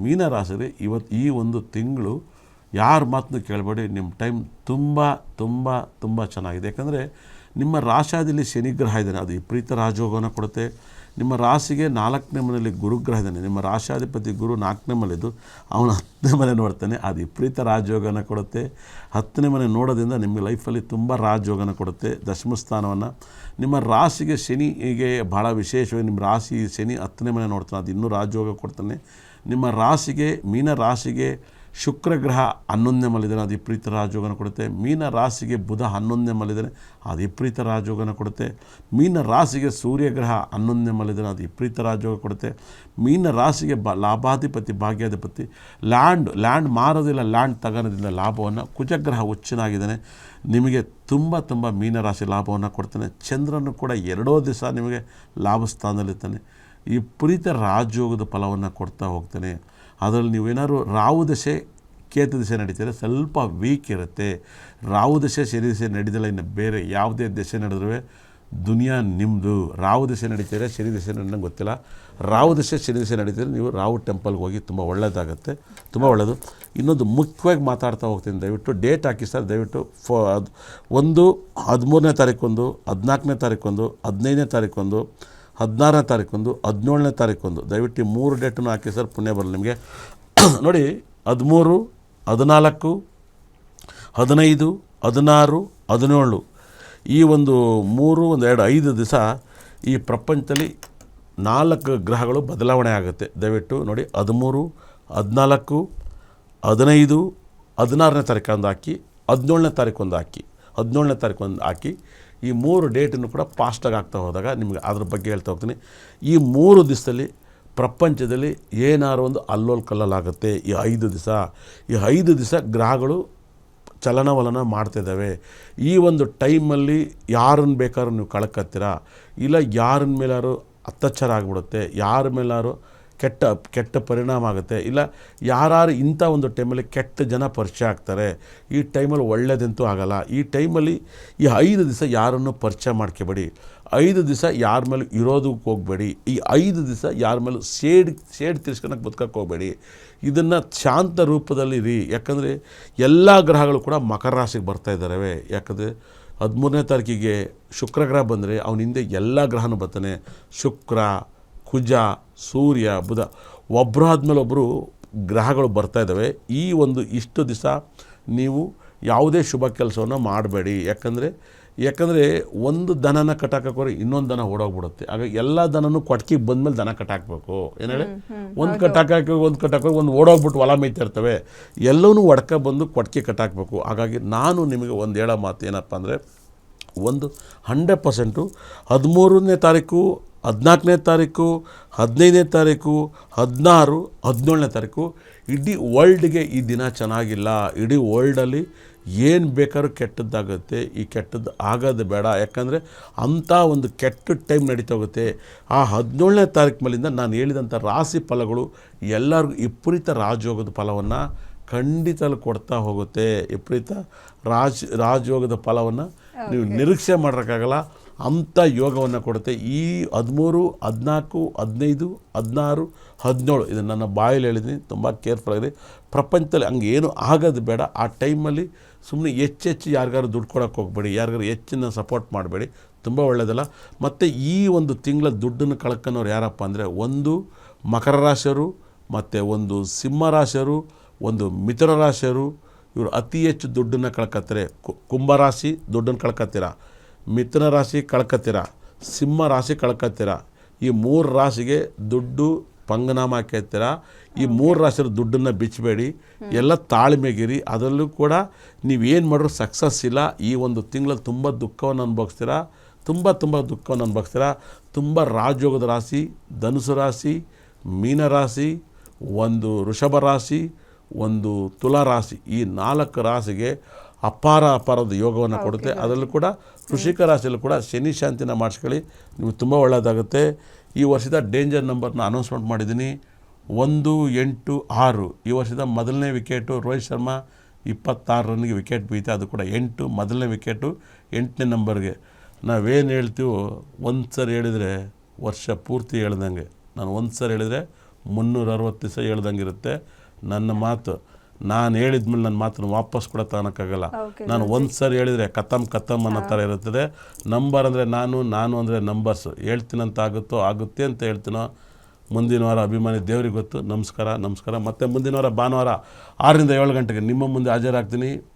ಮೀನರಾಶಿ ಇವತ್ತು ಈ ಒಂದು ತಿಂಗಳು ಯಾರ ಮಾತನ್ನು ಕೇಳಬೇಡಿ. ನಿಮ್ಮ ಟೈಮ್ ತುಂಬ ತುಂಬ ತುಂಬ ಚೆನ್ನಾಗಿದೆ. ಯಾಕಂದರೆ ನಿಮ್ಮ ರಾಶಿಯಾದಲ್ಲಿ ಶನಿಗ್ರಹ ಇದ್ದಾನೆ, ಅದು ವಿಪರೀತ ರಾಜಯೋಗವನ್ನು ಕೊಡುತ್ತೆ. ನಿಮ್ಮ ರಾಶಿಗೆ 4ನೇ ಮನೆಯಲ್ಲಿ ಗುರುಗ್ರಹ ಇದ್ದಾನೆ. ನಿಮ್ಮ ರಾಶಿಯಾಧಿಪತಿ ಗುರು 4ನೇ ಮನೆಯದು, ಅವನು 10ನೇ ಮನೆ ನೋಡ್ತಾನೆ, ಅದು ವಿಪರೀತ ರಾಜಯೋಗನ ಕೊಡುತ್ತೆ. 10ನೇ ಮನೆ ನೋಡೋದ್ರಿಂದ ನಿಮಗೆ ಲೈಫಲ್ಲಿ ತುಂಬ ರಾಜಯೋಗನ ಕೊಡುತ್ತೆ. ದಶಮ ಸ್ಥಾನವನ್ನು ನಿಮ್ಮ ರಾಶಿಗೆ ಶನಿಗೆ ಭಾಳ ವಿಶೇಷವಾಗಿ ನಿಮ್ಮ ರಾಶಿ ಶನಿ 10ನೇ ಮನೆ ನೋಡ್ತಾನೆ, ಅದು ಇನ್ನೂ ರಾಜಯೋಗ ಕೊಡ್ತಾನೆ. ನಿಮ್ಮ ರಾಶಿಗೆ ಮೀನ ರಾಶಿಗೆ ಶುಕ್ರಗ್ರಹ 11ನೇ ಮಲಿದ್ದಾನೆ, ಅದು ವಿಪರೀತ ರಾಜಯೋಗನ ಕೊಡುತ್ತೆ. ಮೀನ ರಾಶಿಗೆ ಬುಧ 11ನೇ ಮಲಿದ್ದಾನೆ, ಅದು ವಿಪರೀತ ರಾಜಯೋಗನ ಕೊಡುತ್ತೆ. ಮೀನ ರಾಶಿಗೆ ಸೂರ್ಯಗ್ರಹ 11ನೇ ಮಲಿದ್ದಾನೆ, ಅದು ವಿಪರೀತ ರಾಜಯೋಗ ಕೊಡುತ್ತೆ. ಮೀನ ರಾಶಿಗೆ ಲಾಭಾಧಿಪತಿ ಭಾಗ್ಯಾಧಿಪತಿ ಲ್ಯಾಂಡ್ ಮಾರೋದಿಲ್ಲ, ಲ್ಯಾಂಡ್ ತಗೋದ್ರಿಂದ ಲಾಭವನ್ನು ಕುಜಗ್ರಹ ಉಚ್ಚನಾಗಿದ್ದಾನೆ, ನಿಮಗೆ ತುಂಬ ತುಂಬ ಮೀನರಾಶಿ ಲಾಭವನ್ನು ಕೊಡ್ತಾನೆ. ಚಂದ್ರನು ಕೂಡ 2 ದಿವಸ ನಿಮಗೆ ಲಾಭ ಸ್ಥಾನದಲ್ಲಿರ್ತಾನೆ. ವಿಪರೀತ ರಾಜಯೋಗದ ಫಲವನ್ನು ಕೊಡ್ತಾ ಹೋಗ್ತಾನೆ. ಅದರಲ್ಲಿ ನೀವೇನಾದ್ರು ರಾಹು ದಶೆ ಕೇತು ದಶೆ ನಡೀತಾರೆ, ಸ್ವಲ್ಪ ವೀಕ್ ಇರುತ್ತೆ. ರಾಹು ದಶೆ ಶನಿ ದಶೆ ನಡೀದಲ್ಲ, ಇನ್ನು ಬೇರೆ ಯಾವುದೇ ದಶೆ ನಡೆದ್ರೂ ದುನಿಯಾ ನಿಮ್ಮದು. ರಾಹು ದಶೆ ನಡೀತಾರೆ, ಶನಿ ದಶೆ ನನಗೆ ಗೊತ್ತಿಲ್ಲ. ರಾಹು ದಶೆ ಶನಿ ದಶೆ ನಡೀತಾರೆ, ನೀವು ರಾಹು ಟೆಂಪಲ್ಗೆ ಹೋಗಿ ತುಂಬ ಒಳ್ಳೆಯದಾಗುತ್ತೆ, ತುಂಬ ಒಳ್ಳೆಯದು. ಇನ್ನೊಂದು ಮುಖ್ಯವಾಗಿ ಮಾತಾಡ್ತಾ ಹೋಗ್ತೀನಿ, ದಯವಿಟ್ಟು ಡೇಟ್ ಹಾಕಿ ಸರ್, ದಯವಿಟ್ಟು 13ನೇ ತಾರೀಕೊಂದು, 14ನೇ ತಾರೀಕೊಂದು, 15ನೇ ತಾರೀಕೊಂದು, 16ನೇ ತಾರೀಕೊಂದು, 17ನೇ ತಾರೀಕೊಂದು, ದಯವಿಟ್ಟು ಈ 3 ಡೇಟನ್ನು ಹಾಕಿ ಸರ್, ಪುಣ್ಯ ಬರಲಿ ನಿಮಗೆ. ನೋಡಿ 13, 14, 15, 16, 17 ಈ ಒಂದು 3, 1, 2, 5 ದಿವಸ ಈ ಪ್ರಪಂಚದಲ್ಲಿ 4 ಗ್ರಹಗಳು ಬದಲಾವಣೆ ಆಗುತ್ತೆ. ದಯವಿಟ್ಟು ನೋಡಿ 13, 14, 15, 16ನೇ ತಾರೀಕೊಂದು ಹಾಕಿ, 17ನೇ ತಾರೀಕೊಂದು ಹಾಕಿ, 17ನೇ ತಾರೀಕೊಂದು ಹಾಕಿ. ಈ 3 ಡೇಟನ್ನು ಕೂಡ ಫಾಸ್ಟಾಗಿ ಆಗ್ತಾ ಹೋದಾಗ ನಿಮಗೆ ಅದ್ರ ಬಗ್ಗೆ ಹೇಳ್ತಾ ಹೋಗ್ತೀನಿ. ಈ 3 ದಿವಸದಲ್ಲಿ ಪ್ರಪಂಚದಲ್ಲಿ ಏನಾರು ಒಂದು ಅಲ್ಲೋಲ್ ಕಲ್ಲಲಾಗುತ್ತೆ. ಈ 5 ದಿವಸ, ಈ 5 ದಿವಸ ಗ್ರಹಗಳು ಚಲನವಲನ ಮಾಡ್ತಿದ್ದಾವೆ. ಈ ಒಂದು ಟೈಮಲ್ಲಿ ಯಾರನ್ನು ಬೇಕಾದ್ರೂ ನೀವು ಕಳ್ಕೊತೀರಾ, ಇಲ್ಲ ಯಾರನ್ನ ಮೇಲಾರು ಅತ್ಯಾಚಾರ ಆಗಿಬಿಡುತ್ತೆ, ಯಾರ ಮೇಲಾರು ಕೆಟ್ಟ ಪರಿಣಾಮ ಆಗುತ್ತೆ, ಇಲ್ಲ ಯಾರು ಇಂಥ ಒಂದು ಟೈಮಲ್ಲಿ ಕೆಟ್ಟ ಜನ ಪರಿಚಯ ಆಗ್ತಾರೆ. ಈ ಟೈಮಲ್ಲಿ ಒಳ್ಳೆಯದಂತೂ ಆಗೋಲ್ಲ. ಈ ಟೈಮಲ್ಲಿ ಈ 5 ದಿವಸ ಯಾರನ್ನು ಪರಿಚಯ ಮಾಡ್ಕೋಬೇಡಿ. 5 ದಿವಸ ಯಾರ ಮೇಲೂ ಇರೋದಕ್ಕೆ ಹೋಗಬೇಡಿ. ಈ 5 ದಿವಸ ಯಾರ ಮೇಲೂ ಸೇಡ್ ತಿರ್ಸ್ಕೊಳಕ್ಕೆ ಬದುಕಕ್ಕೆ ಹೋಗಬೇಡಿ. ಇದನ್ನು ಶಾಂತ ರೂಪದಲ್ಲಿ ಇರಿ. ಯಾಕಂದರೆ ಎಲ್ಲ ಗ್ರಹಗಳು ಕೂಡ ಮಕರ ರಾಶಿಗೆ ಬರ್ತಾಯಿದ್ದಾವೆ. ಯಾಕಂದರೆ 13ನೇ ತಾರೀಕಿಗೆ ಶುಕ್ರಗ್ರಹ ಬಂದರೆ ಅವನ ಹಿಂದೆ ಎಲ್ಲ ಗ್ರಹನೂ ಬರ್ತಾನೆ. ಶುಕ್ರ, ಕುಜ, ಸೂರ್ಯ, ಬುಧ, ಒಬ್ಬರಾದ್ಮೇಲೆ ಒಬ್ಬರು ಗ್ರಹಗಳು ಬರ್ತಾಯಿದ್ದಾವೆ. ಈ ಒಂದು ಇಷ್ಟು ದಿವಸ ನೀವು ಯಾವುದೇ ಶುಭ ಕೆಲಸವನ್ನು ಮಾಡಬೇಡಿ. ಯಾಕಂದರೆ ಒಂದು ದನನ ಕಟ್ಟಾಕೋರೆ ಇನ್ನೊಂದು ದನ ಓಡೋಗ್ಬಿಡುತ್ತೆ. ಆಗ ಎಲ್ಲ ದನನೂ ಕೊಟ್ಕಿಗೆ ಬಂದಮೇಲೆ ದನ ಕಟ್ಟಾಕಬೇಕು. ಏನು ಹೇಳಿ, ಒಂದು ಕಟ್ಟಾಕೋ ಒಂದು ಓಡೋಗ್ಬಿಟ್ಟು ಹೊಲ ಮೇಯ್ತಿರ್ತವೆ, ಎಲ್ಲವೂ ಒಡ್ಕ ಬಂದು ಕೊಟ್ಕೆ ಕಟ್ಟಾಕಬೇಕು. ಹಾಗಾಗಿ ನಾನು ನಿಮಗೆ ಒಂದು ಹೇಳೋ ಮಾತು ಏನಪ್ಪ ಅಂದರೆ, 100% 13ನೇ ತಾರೀಕು, 14ನೇ ತಾರೀಕು, 15ನೇ ತಾರೀಕು, 16, 17ನೇ ತಾರೀಕು ಇಡೀ ವರ್ಲ್ಡ್ಗೆ ಈ ದಿನ ಚೆನ್ನಾಗಿಲ್ಲ. ಇಡೀ ವರ್ಲ್ಡಲ್ಲಿ ಏನು ಬೇಕಾದ್ರೂ ಕೆಟ್ಟದ್ದಾಗುತ್ತೆ. ಈ ಕೆಟ್ಟದ್ದು ಆಗೋದು ಬೇಡ. ಯಾಕಂದರೆ ಅಂಥ ಒಂದು ಕೆಟ್ಟ ಟೈಮ್ ನಡೀತಾ ಹೋಗುತ್ತೆ. ಆ 17ನೇ ತಾರೀಕು ಮೇಲಿಂದ ನಾನು ಹೇಳಿದಂಥ ರಾಶಿ ಫಲಗಳು ಎಲ್ಲರಿಗೂ ವಿಪರೀತ ರಾಜಯೋಗದ ಫಲವನ್ನು ಖಂಡಿತ ಕೊಡ್ತಾ ಹೋಗುತ್ತೆ. ವಿಪರೀತ ರಾಜಯೋಗದ ಫಲವನ್ನು ನೀವು ನಿರೀಕ್ಷೆ ಮಾಡೋಕ್ಕಾಗಲ್ಲ, ಅಂಥ ಯೋಗವನ್ನು ಕೊಡುತ್ತೆ. ಈ 13, 14, 15, 16, 17 ಇದನ್ನು ನನ್ನ ಬಾಯಲ್ಲಿ ಹೇಳಿದ್ದೀನಿ, ತುಂಬ ಕೇರ್ಫುಲ್ ಆಗಿದೆ. ಪ್ರಪಂಚದಲ್ಲಿ ಹಂಗೆ ಏನು ಆಗೋದು ಬೇಡ. ಆ ಟೈಮಲ್ಲಿ ಸುಮ್ಮನೆ ಹೆಚ್ಚು ಯಾರಿಗಾರು ದುಡ್ಡು ಕೊಡೋಕ್ಕೆ ಹೋಗಬೇಡಿ, ಯಾರಿಗಾರು ಹೆಚ್ಚಿನ ಸಪೋರ್ಟ್ ಮಾಡಬೇಡಿ, ತುಂಬ ಒಳ್ಳೆಯದಲ್ಲ. ಮತ್ತು ಈ ಒಂದು ತಿಂಗಳ ದುಡ್ಡನ್ನು ಕಳ್ಕೊಳೋರು ಯಾರಪ್ಪ ಅಂದರೆ, ಒಂದು ಮಕರ ರಾಶಿಯವರು, ಮತ್ತು ಒಂದು ಸಿಂಹ ರಾಶಿಯವರು, ಒಂದು ಮಿಥುನ ರಾಶಿಯವರು, ಇವರು ಅತಿ ಹೆಚ್ಚು ದುಡ್ಡನ್ನು ಕಳ್ಕೊತಾರೆ. ಕುಂಭರಾಶಿ ದುಡ್ಡನ್ನು ಕಳ್ಕೊತೀರ, ಮಿಥುನ ರಾಶಿ ಕಳ್ಕೊತೀರ, ಸಿಂಹ ರಾಶಿ ಕಳ್ಕೊತೀರ. ಈ 3 ರಾಶಿಗೆ ದುಡ್ಡು ಪಂಗನಾಮ ಹಾಕೈತೀರ. ಈ 3 ರಾಶಿಯ ದುಡ್ಡನ್ನು ಬಿಚ್ಚಬೇಡಿ, ಎಲ್ಲ ತಾಳ್ಮೆಗಿರಿ. ಅದರಲ್ಲೂ ಕೂಡ ನೀವೇನು ಮಾಡಿದ್ರು ಸಕ್ಸಸ್ ಇಲ್ಲ. ಈ ಒಂದು ತಿಂಗಳಲ್ಲಿ ತುಂಬ ದುಃಖವನ್ನು ಅನುಭವಿಸ್ತೀರಾ, ತುಂಬ ದುಃಖವನ್ನು ಅನುಭವಿಸ್ತೀರಾ. ತುಂಬ ರಾಜಯೋಗದ ರಾಶಿ ಧನುಸು ರಾಶಿ, ಮೀನರಾಶಿ, ಒಂದು ವೃಷಭ ರಾಶಿ, ಒಂದು ತುಲಾ ರಾಶಿ, ಈ 4 ರಾಶಿಗೆ ಅಪಾರದ ಯೋಗವನ್ನು ಕೊಡುತ್ತೆ. ಅದರಲ್ಲೂ ಕೂಡ ವೃಶ್ಚಿಕ ರಾಶಿಯಲ್ಲೂ ಕೂಡ ಶನಿ ಶಾಂತಿನ ಮಾಡಿಸ್ಕೊಳ್ಳಿ, ನಿಮಗೆ ತುಂಬ ಒಳ್ಳೆಯದಾಗುತ್ತೆ. ಈ ವರ್ಷದ ಡೇಂಜರ್ ನಂಬರ್ನ ಅನೌನ್ಸ್ಮೆಂಟ್ ಮಾಡಿದ್ದೀನಿ, 1, 8, 6. ಈ ವರ್ಷದ ಮೊದಲನೇ ವಿಕೆಟು ರೋಹಿತ್ ಶರ್ಮಾ 26 ರನ್ನಿಗೆ ವಿಕೆಟ್ ಬೀತೆ, ಅದು ಕೂಡ 8 ಮೊದಲನೇ ವಿಕೆಟು 8ನೇ ನಂಬರ್ಗೆ. ನಾವೇನು ಹೇಳ್ತೀವೋ ಒಂದು ಸರಿ ಹೇಳಿದರೆ ವರ್ಷ ಪೂರ್ತಿ ಹೇಳ್ದಂಗೆ. ನಾನು ಒಂದು ಸರಿ ಹೇಳಿದರೆ 360 ದಿವಸ ಹೇಳ್ದಂಗಿರುತ್ತೆ. ನನ್ನ ಮಾತು ನಾನು ಹೇಳಿದ್ಮೇಲೆ ನನ್ನ ಮಾತನ್ನು ವಾಪಸ್ ಕೂಡ ತಗೊಳಕ್ಕಾಗಲ್ಲ. ನಾನು ಒಂದು ಸರಿ ಹೇಳಿದರೆ ಕತ್ತಮ್ ಅನ್ನೋ ಥರ ಇರುತ್ತದೆ. ನಂಬರ್ ಅಂದರೆ ನಾನು ಅಂದರೆ ನಂಬರ್ಸು. ಹೇಳ್ತೀನಂತ ಆಗುತ್ತೆ ಅಂತ ಹೇಳ್ತೀನೋ. ಮುಂದಿನ ವಾರ ಅಭಿಮಾನಿ ದೇವ್ರಿಗೆ ಗೊತ್ತು. ನಮಸ್ಕಾರ. ಮತ್ತು ಮುಂದಿನ ವಾರ ಭಾನುವಾರ 6 ರಿಂದ 7 ಗಂಟೆಗೆ ನಿಮ್ಮ ಮುಂದೆ ಹಾಜರಾಗ್ತೀನಿ.